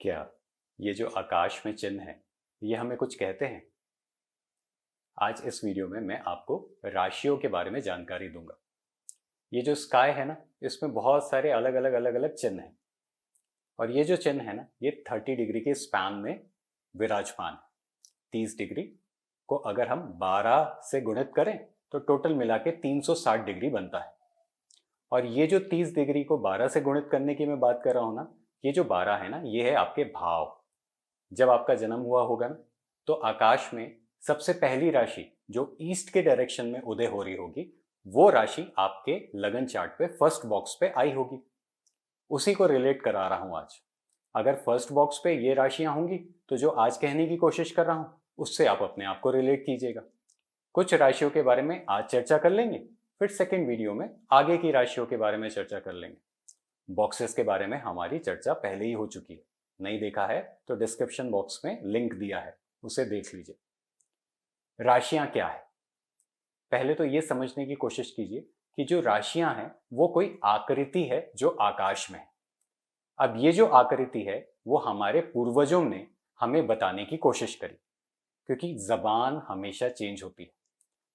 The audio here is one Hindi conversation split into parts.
क्या ये जो आकाश में चिन्ह है ये हमें कुछ कहते हैं? आज इस वीडियो में मैं आपको राशियों के बारे में जानकारी दूंगा। ये जो स्काई है ना, इसमें बहुत सारे अलग अलग चिन्ह हैं और ये जो चिन्ह है ना, ये 30 डिग्री के स्पैन में विराजमान है। 30 डिग्री को अगर हम 12 से गुणित करें तो टोटल मिला के 360 डिग्री बनता है। और ये जो 30 डिग्री को 12 से गुणित करने की मैं बात कर रहा हूँ ना, ये जो 12 है ना, ये है आपके भाव। जब आपका जन्म हुआ होगा ना, तो आकाश में सबसे पहली राशि जो ईस्ट के डायरेक्शन में उदय हो रही होगी, वो राशि आपके लगन चार्ट पे फर्स्ट बॉक्स पे आई होगी। उसी को रिलेट करा रहा हूं आज। अगर फर्स्ट बॉक्स पे ये राशियां होंगी तो जो आज कहने की कोशिश कर रहा हूं उससे आप अपने आप को रिलेट कीजिएगा। कुछ राशियों के बारे में आज चर्चा कर लेंगे, फिर सेकेंड वीडियो में आगे की राशियों के बारे में चर्चा कर लेंगे। बॉक्सेस के बारे में हमारी चर्चा पहले ही हो चुकी है, नहीं देखा है तो डिस्क्रिप्शन बॉक्स में लिंक दिया है, उसे देख लीजिए। राशियां क्या है, पहले तो ये समझने की कोशिश कीजिए कि जो राशियां हैं वो कोई आकृति है जो आकाश में है। अब ये जो आकृति है वो हमारे पूर्वजों ने हमें बताने की कोशिश करी, क्योंकि जबान हमेशा चेंज होती है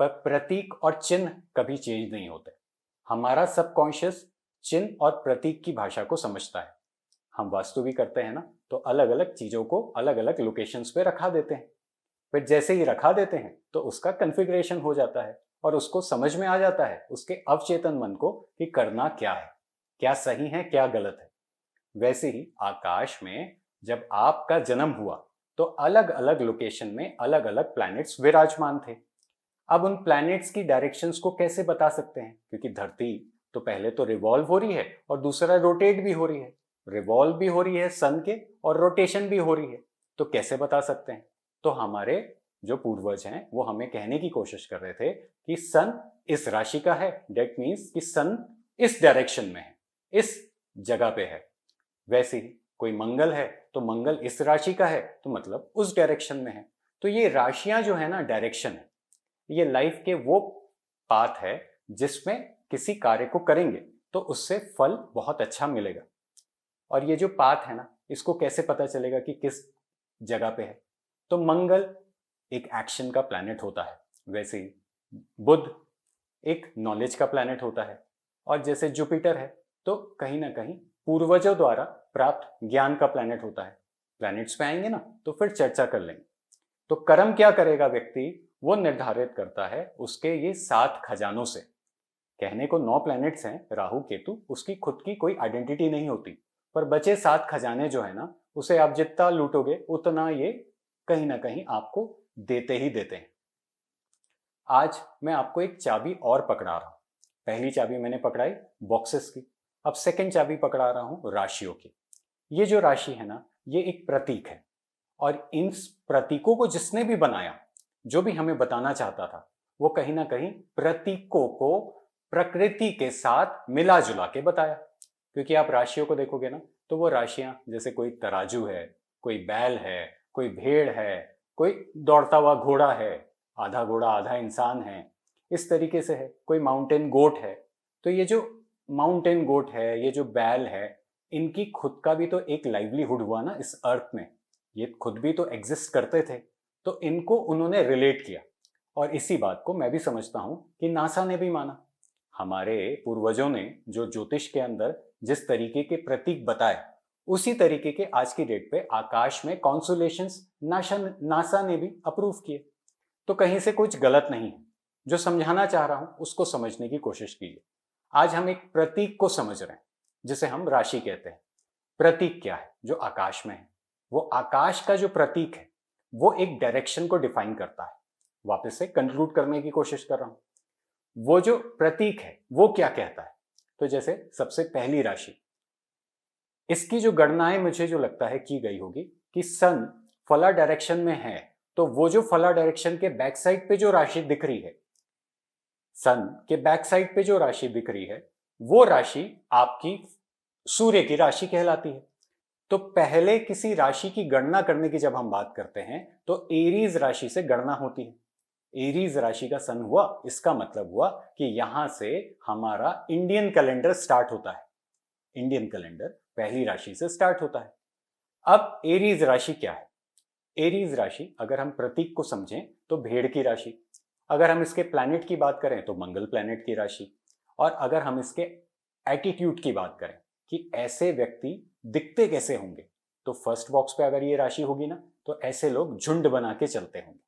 पर प्रतीक और चिन्ह कभी चेंज नहीं होते। हमारा सबकॉन्शियस चिन्ह और प्रतीक की भाषा को समझता है। हम वास्तु भी करते हैं ना, तो अलग अलग चीजों को अलग अलग लोकेशंस पे रखा देते हैं। फिर जैसे ही रखा देते हैं तो उसका कन्फिग्रेशन हो जाता है और उसको समझ में आ जाता है उसके अवचेतन मन को कि करना क्या है, क्या सही है क्या गलत है। वैसे ही आकाश में जब आपका जन्म हुआ तो अलग अलग लोकेशन में अलग अलग प्लैनेट्स विराजमान थे। अब उन प्लैनेट्स की डायरेक्शंस को कैसे बता सकते हैं, क्योंकि धरती तो पहले तो रिवॉल्व हो रही है और दूसरा रोटेट भी हो रही है। रिवॉल्व भी हो रही है सन के और रोटेशन भी हो रही है, तो कैसे बता सकते हैं? तो हमारे जो पूर्वज हैं वो हमें कहने की कोशिश कर रहे थे कि सन इस राशि का है, डेट मीन्स कि सन इस डायरेक्शन में है, इस जगह पे है। वैसे ही कोई मंगल है तो मंगल इस राशि का है तो मतलब उस डायरेक्शन में है। तो ये राशियां जो है ना, डायरेक्शन है। ये लाइफ के वो पाथ है जिसमें किसी कार्य को करेंगे तो उससे फल बहुत अच्छा मिलेगा। और ये जो पाथ है ना, इसको कैसे पता चलेगा कि किस जगह पे है? तो मंगल एक एक्शन का प्लैनेट होता है, वैसे ही बुध एक नॉलेज का प्लैनेट होता है, और जैसे जुपिटर है तो कहीं ना कहीं पूर्वजों द्वारा प्राप्त ज्ञान का प्लैनेट होता है। प्लैनेट्स पे आएंगे ना तो फिर चर्चा कर लेंगे। तो कर्म क्या करेगा व्यक्ति, वो निर्धारित करता है उसके ये 7 खजानों से। कहने को 9 प्लैनेट्स हैं, राहु केतु, उसकी खुद की कोई आइडेंटिटी नहीं होती, पर बचे 7 खजाने जो है ना, उसे आप जितना लूटोगे उतना ये कहीं ना कहीं आपको देते ही देते हैं। आज मैं आपको एक चाबी और पकड़ा रहा हूं। पहली चाबी मैंने पकड़ाई बॉक्सेस की, अब सेकंड चाबी पकड़ा रहा हूं राशियों की। ये जो राशि है ना, ये एक प्रतीक है, और इन प्रतीकों को जिसने भी बनाया, जो भी हमें बताना चाहता था, वो कहीं ना कहीं प्रतीकों को प्रकृति के साथ मिला जुला के बताया। क्योंकि आप राशियों को देखोगे ना, तो वो राशियां जैसे कोई तराजू है, कोई बैल है, कोई भेड़ है, कोई दौड़ता हुआ घोड़ा है, आधा घोड़ा आधा इंसान है, इस तरीके से है। कोई माउंटेन गोट है, तो ये जो माउंटेन गोट है, ये जो बैल है, इनकी खुद का भी तो एक लाइवलीहुड हुआ ना इस अर्थ में, ये खुद भी तो एग्जिस्ट करते थे, तो इनको उन्होंने रिलेट किया। और इसी बात को मैं भी समझता हूं कि नासा ने भी माना। हमारे पूर्वजों ने जो ज्योतिष के अंदर जिस तरीके के प्रतीक बताए, उसी तरीके के आज की डेट पे आकाश में कॉन्सुलेशंस नासा ने भी अप्रूव किए। तो कहीं से कुछ गलत नहीं है। जो समझाना चाह रहा हूं उसको समझने की कोशिश कीजिए। आज हम एक प्रतीक को समझ रहे हैं जिसे हम राशि कहते हैं। प्रतीक क्या है? जो आकाश में है, वो आकाश का जो प्रतीक है वो एक डायरेक्शन को डिफाइन करता है। वापस से कंक्लूड करने की कोशिश कर रहा हूं। वो जो प्रतीक है वो क्या कहता है? तो जैसे सबसे पहली राशि, इसकी जो गणनाएं मुझे जो लगता है की गई होगी कि सन फला डायरेक्शन में है, तो वो जो फला डायरेक्शन के बैक साइड पे जो राशि दिख रही है, सन के बैक साइड पे जो राशि दिख रही है, वो राशि आपकी सूर्य की राशि कहलाती है। तो पहले किसी राशि की गणना करने की जब हम बात करते हैं तो एरीज राशि से गणना होती है। एरीज राशि का सन हुआ, इसका मतलब हुआ कि यहां से हमारा इंडियन कैलेंडर स्टार्ट होता है। इंडियन कैलेंडर पहली राशि से स्टार्ट होता है। अब एरीज राशि क्या है? एरीज राशि अगर हम प्रतीक को समझें तो भेड़ की राशि, अगर हम इसके प्लैनेट की बात करें तो मंगल प्लैनेट की राशि, और अगर हम इसके एटीट्यूड की बात करें कि ऐसे व्यक्ति दिखते कैसे होंगे, तो फर्स्ट बॉक्स पे अगर ये राशि होगी ना, तो ऐसे लोग झुंड बना के चलते होंगे,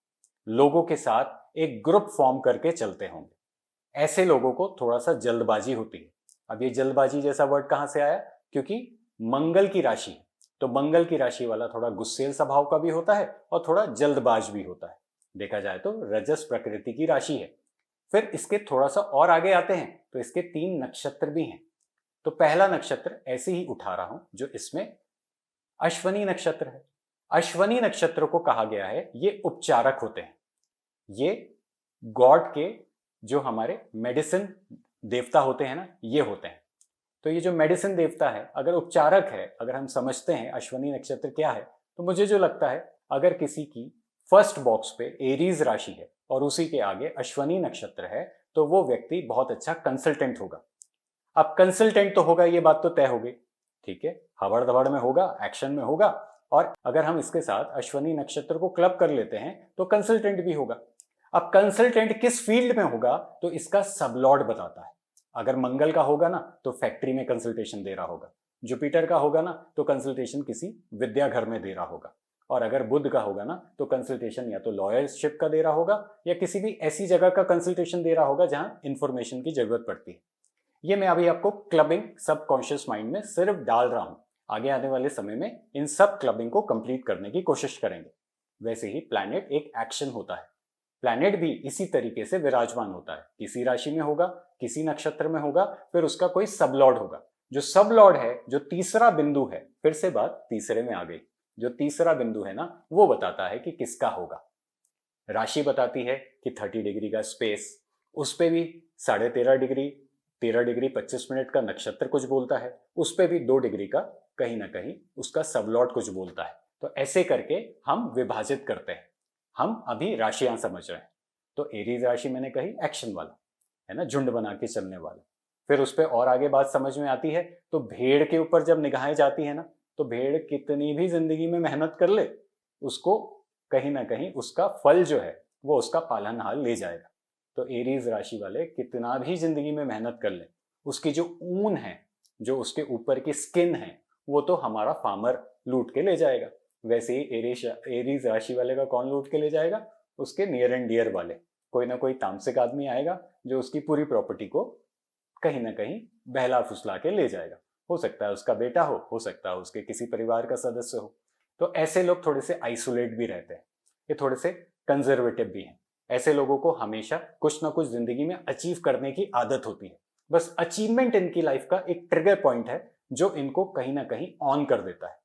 लोगों के साथ एक ग्रुप फॉर्म करके चलते होंगे। ऐसे लोगों को थोड़ा सा जल्दबाजी होती है। अब ये जल्दबाजी जैसा वर्ड कहां से आया? क्योंकि मंगल की राशि है, तो मंगल की राशि वाला थोड़ा गुस्सेल स्वभाव का भी होता है और थोड़ा जल्दबाज भी होता है। देखा जाए तो रजस प्रकृति की राशि है। फिर इसके थोड़ा सा और आगे आते हैं तो इसके 3 नक्षत्र भी हैं। तो पहला नक्षत्र ऐसे ही उठा रहा हूं जो इसमें अश्वनी नक्षत्र है। अश्वनी नक्षत्र को कहा गया है ये उपचारक होते हैं, ये गॉड के जो हमारे मेडिसिन देवता होते हैं ना, ये होते हैं। तो ये जो मेडिसिन देवता है, अगर उपचारक है, अगर हम समझते हैं अश्वनी नक्षत्र क्या है, तो मुझे जो लगता है अगर किसी की फर्स्ट बॉक्स पे एरीज राशि है और उसी के आगे अश्वनी नक्षत्र है, तो वो व्यक्ति बहुत अच्छा कंसल्टेंट होगा। अब कंसल्टेंट तो होगा, ये बात तो तय हो गई, ठीक है, हवड़ धवड़ में होगा, एक्शन में होगा। और अगर हम इसके साथ अश्वनी नक्षत्र को क्लब कर लेते हैं तो कंसल्टेंट भी होगा। अब कंसल्टेंट किस फील्ड में होगा तो इसका सबलॉर्ड बताता है। अगर मंगल का होगा ना तो फैक्ट्री में कंसल्टेशन दे रहा होगा, जुपिटर का होगा ना तो कंसल्टेशन किसी विद्या घर में दे रहा होगा, और अगर बुध का होगा ना तो कंसल्टेशन या तो लॉयरशिप का दे रहा होगा या किसी भी ऐसी जगह का कंसल्टेशन दे रहा होगा जहां इंफॉर्मेशन की जरूरत पड़ती है। ये मैं अभी आपको क्लबिंग सबकॉन्शियस माइंड में सिर्फ डाल रहा हूं, आगे आने वाले समय में इन सब क्लबिंग को कंप्लीट करने की कोशिश करेंगे। वैसे ही प्लैनेट एक एक्शन होता है, प्लैनेट भी इसी तरीके से विराजमान होता है, किसी राशि में होगा, किसी नक्षत्र में होगा, फिर उसका कोई सबलॉर्ड होगा। जो सबलॉर्ड है, जो तीसरा बिंदु है, फिर से बात तीसरे में आ गई, जो तीसरा बिंदु है ना वो बताता है कि किसका होगा। राशि बताती है कि 30 डिग्री का स्पेस, उस पर भी 13.5 डिग्री 13 डिग्री 25 मिनट का नक्षत्र कुछ बोलता है, उस पर भी 2 डिग्री का कहीं ना कहीं उसका सबलॉट कुछ बोलता है। तो ऐसे करके हम विभाजित करते हैं। हम अभी राशियां समझ रहे हैं। तो एरीज राशि मैंने कही एक्शन वाला है ना, झुंड बना के चलने वाला। फिर उस पर और आगे बात समझ में आती है। तो भेड़ के ऊपर जब निगाहें जाती है ना, तो भेड़ कितनी भी जिंदगी में मेहनत कर ले, उसको कहीं ना कहीं उसका फल जो है वो उसका पालनहार ले जाएगा। तो एरीज राशि वाले कितना भी जिंदगी में मेहनत कर ले, उसकी जो ऊन है, जो उसके ऊपर की स्किन है, वो तो हमारा फार्मर लूट के ले जाएगा। वैसे ही एरीज राशि वाले का कौन लूट के ले जाएगा? उसके नियर एंड डियर वाले, कोई ना कोई तामसिक आदमी आएगा जो उसकी पूरी प्रॉपर्टी को कहीं ना कहीं बहला फुसला के ले जाएगा। हो सकता है उसका बेटा हो सकता है उसके किसी परिवार का सदस्य हो। तो ऐसे लोग थोड़े से आइसोलेट भी रहते हैं, ये थोड़े से कंजर्वेटिव भी हैं। ऐसे लोगों को हमेशा कुछ ना कुछ जिंदगी में अचीव करने की आदत होती है। बस अचीवमेंट इनकी लाइफ का एक ट्रिगर पॉइंट है जो इनको कहीं ना कहीं ऑन कर देता है।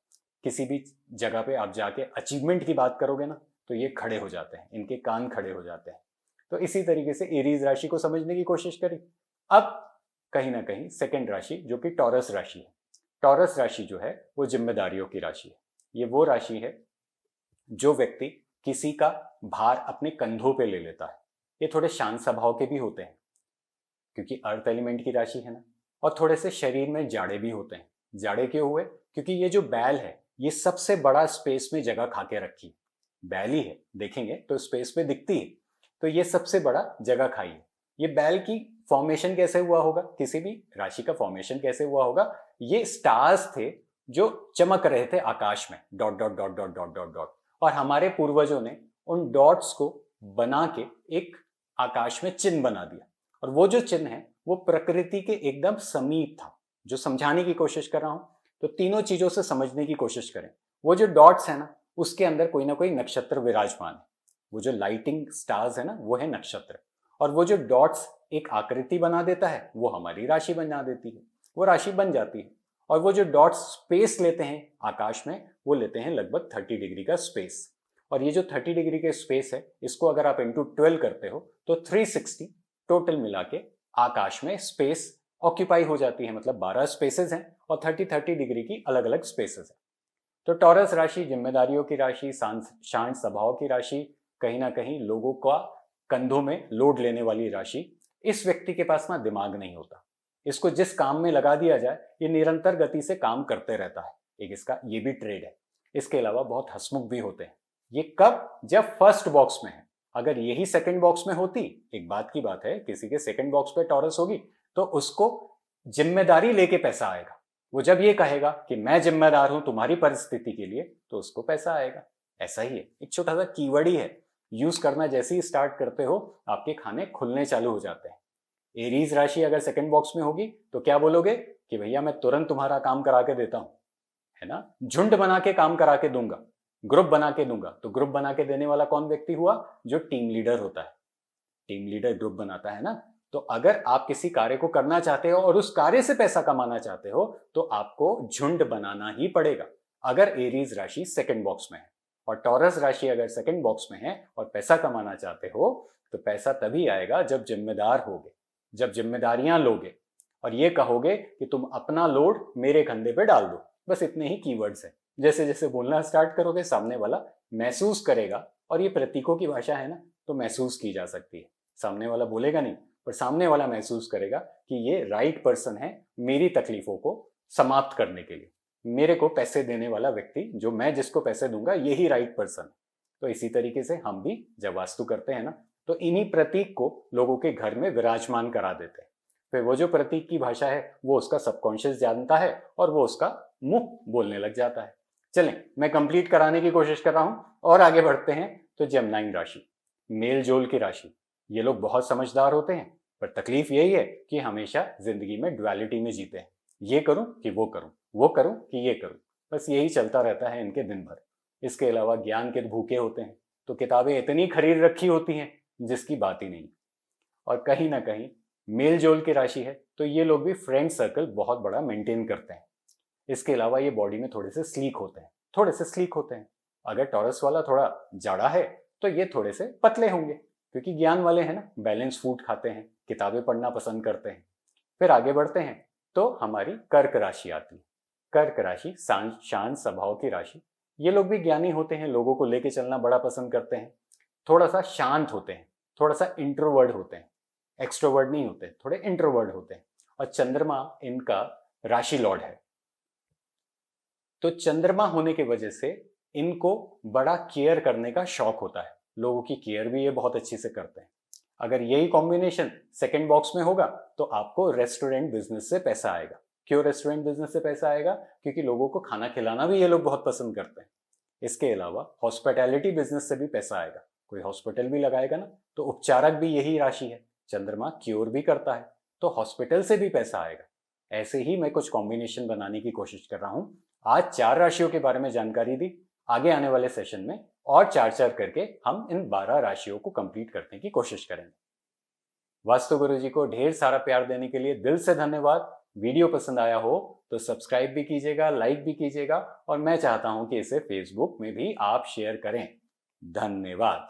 किसी भी जगह पे आप जाके अचीवमेंट की बात करोगे ना, तो ये खड़े हो जाते हैं, इनके कान खड़े हो जाते हैं। तो इसी तरीके से एरीज राशि को समझने की कोशिश करी। अब कहीं ना कहीं सेकेंड राशि जो कि टॉरस राशि है। टॉरस राशि जो है वो जिम्मेदारियों की राशि है। ये वो राशि है जो व्यक्ति किसी का भार अपने कंधों पे ले लेता है। ये थोड़े शांत स्वभाव के भी होते हैं क्योंकि अर्थ एलिमेंट की राशि है ना, और थोड़े से शरीर में जाड़े भी होते हैं। जाड़े क्यों हुए? क्योंकि ये जो बैल है ये सबसे बड़ा स्पेस में जगह खा के रखी है। बैल ही है, देखेंगे तो स्पेस में दिखती है, तो ये सबसे बड़ा जगह खाई है। ये बैल की फॉर्मेशन कैसे हुआ होगा, किसी भी राशि का फॉर्मेशन कैसे हुआ होगा? ये स्टार्स थे जो चमक रहे थे आकाश में, dot dot dot dot dot dot dot, और हमारे पूर्वजों ने उन डॉट्स को बना के एक आकाश में चिन्ह बना दिया। और वो जो चिन्ह है वो प्रकृति के एकदम समीप था। जो समझाने की कोशिश कर रहा हूं, तो तीनों चीजों से समझने की कोशिश करें। वो जो डॉट्स है ना, उसके अंदर कोई ना कोई नक्षत्र विराजमान है। वो जो लाइटिंग स्टार्स है ना, वो है नक्षत्र। और वो जो डॉट्स एक आकृति बना देता है वो हमारी राशि बना देती है, वो राशि बन जाती है। और वो जो डॉट्स स्पेस लेते हैं आकाश में, वो लेते हैं लगभग 30 डिग्री का स्पेस। और ये जो 30 डिग्री के स्पेस है, इसको अगर आप इंटू 12 करते हो तो 360 टोटल मिला के आकाश में स्पेस ऑक्यूपाई हो जाती है। मतलब 12 स्पेसेस हैं और 30-30 डिग्री की अलग अलग स्पेसेस हैं। तो टॉरस राशि जिम्मेदारियों की राशि, शांत स्वभाव की राशि, कहीं ना कहीं लोगों का कंधों में लोड लेने वाली राशि। इस व्यक्ति के पास ना दिमाग नहीं होता, इसको जिस काम में लगा दिया जाए ये निरंतर गति से काम करते रहता है। एक इसका ये भी ट्रेड है। इसके अलावा बहुत हंसमुख भी होते हैं। ये कब? जब फर्स्ट बॉक्स में है। अगर यही सेकंड बॉक्स में होती, एक बात की बात है, किसी के सेकंड बॉक्स पे टॉरस होगी तो उसको जिम्मेदारी लेके पैसा आएगा। वो जब ये कहेगा कि मैं जिम्मेदार हूं तुम्हारी परिस्थिति के लिए, तो उसको पैसा आएगा। ऐसा ही है, एक छोटा सा कीवर्ड ही है, यूज करना जैसे ही स्टार्ट करते हो आपके खाने खुलने चालू हो जाते हैं। एरीज राशि अगर सेकंड बॉक्स में होगी तो क्या बोलोगे कि भैया मैं तुरंत तुम्हारा काम करा के देता हूं, है ना, झुंड बना के काम करा के दूंगा, ग्रुप बना के दूंगा। तो ग्रुप बना के देने वाला कौन व्यक्ति हुआ? जो टीम लीडर होता है। टीम लीडर ग्रुप बनाता है ना। तो अगर आप किसी कार्य को करना चाहते हो और उस कार्य से पैसा कमाना चाहते हो तो आपको झुंड बनाना ही पड़ेगा, अगर एरीज राशि सेकंड बॉक्स में है। और टॉरस राशि अगर सेकंड बॉक्स में है और पैसा कमाना चाहते हो तो पैसा तभी आएगा जब जिम्मेदार होगे, जब जिम्मेदारियां लोगे और ये कहोगे कि तुम अपना लोड मेरे कंधे पे डाल दो। बस इतने ही कीवर्ड्स हैं। जैसे जैसे बोलना स्टार्ट करोगे सामने वाला महसूस करेगा, और ये प्रतीकों की भाषा है ना, तो महसूस की जा सकती है। सामने वाला बोलेगा नहीं, पर सामने वाला महसूस करेगा कि ये राइट पर्सन है मेरी तकलीफों को समाप्त करने के लिए। मेरे को पैसे देने वाला व्यक्ति, जो मैं जिसको पैसे दूंगा, यही राइट पर्सन है। तो इसी तरीके से हम भी जब वास्तु करते हैं ना, तो इन्हीं प्रतीक को लोगों के घर में विराजमान करा देते हैं। फिर वो जो प्रतीक की भाषा है वो उसका सबकॉन्शियस जानता है और वो उसका मुंह बोलने लग जाता है। चलें, मैं कंप्लीट कराने की कोशिश कर रहा हूं और आगे बढ़ते हैं। तो जेमिनाई राशि, मेल जोल की राशि। ये लोग बहुत समझदार होते हैं, पर तकलीफ यही है कि हमेशा जिंदगी में ड्युअलिटी में जीते हैं। ये करूं कि वो करूं, वो करूं कि ये करूं, बस यही चलता रहता है इनके दिन भर। इसके अलावा ज्ञान के भूखे होते हैं, तो किताबें इतनी खरीद रखी होती हैं जिसकी बात ही नहीं। और कहीं ना कहीं मेल जोल की राशि है, तो ये लोग भी फ्रेंड सर्कल बहुत बड़ा मेंटेन करते हैं। इसके अलावा ये बॉडी में थोड़े से स्लीक होते हैं, थोड़े से स्लीक होते हैं। अगर टॉरस वाला थोड़ा जाड़ा है तो ये थोड़े से पतले होंगे, क्योंकि ज्ञान वाले हैं ना, बैलेंस फूड खाते हैं, किताबें पढ़ना पसंद करते हैं। फिर आगे बढ़ते हैं तो हमारी कर्क राशि आती है। कर्क राशि शांत स्वभाव की राशि। ये लोग भी ज्ञानी होते हैं, लोगों को लेके चलना बड़ा पसंद करते हैं, थोड़ा सा शांत होते हैं, थोड़ा सा इंट्रोवर्ड होते हैं, एक्सट्रोवर्ड नहीं होते, थोड़े इंट्रोवर्ड होते हैं। और चंद्रमा इनका राशि लॉर्ड है, तो चंद्रमा होने की वजह से इनको बड़ा केयर करने का शौक होता है। लोगों की केयर भी ये बहुत अच्छी से करते हैं। अगर यही कॉम्बिनेशन सेकंड बॉक्स में होगा तो आपको रेस्टोरेंट बिजनेस से पैसा आएगा। क्यों रेस्टोरेंट बिजनेस से पैसा आएगा? क्योंकि लोगों को खाना खिलाना भी ये लोग बहुत पसंद करते हैं। इसके अलावा हॉस्पिटैलिटी बिजनेस से भी पैसा आएगा, कोई हॉस्पिटल भी लगाएगा ना, तो उपचारक भी यही राशि है। चंद्रमा क्योर भी करता है, तो हॉस्पिटल से भी पैसा आएगा। ऐसे ही मैं कुछ कॉम्बिनेशन बनाने की कोशिश कर रहा हूं। आज 4 राशियों के बारे में जानकारी दी, आगे आने वाले सेशन में और 4-4 करके हम इन 12 राशियों को कंप्लीट करने की कोशिश करेंगे। वास्तु गुरुजी को ढेर सारा प्यार देने के लिए दिल से धन्यवाद। वीडियो पसंद आया हो तो सब्सक्राइब भी कीजिएगा, लाइक भी कीजिएगा, और मैं चाहता हूं कि इसे फेसबुक में भी आप शेयर करें। धन्यवाद।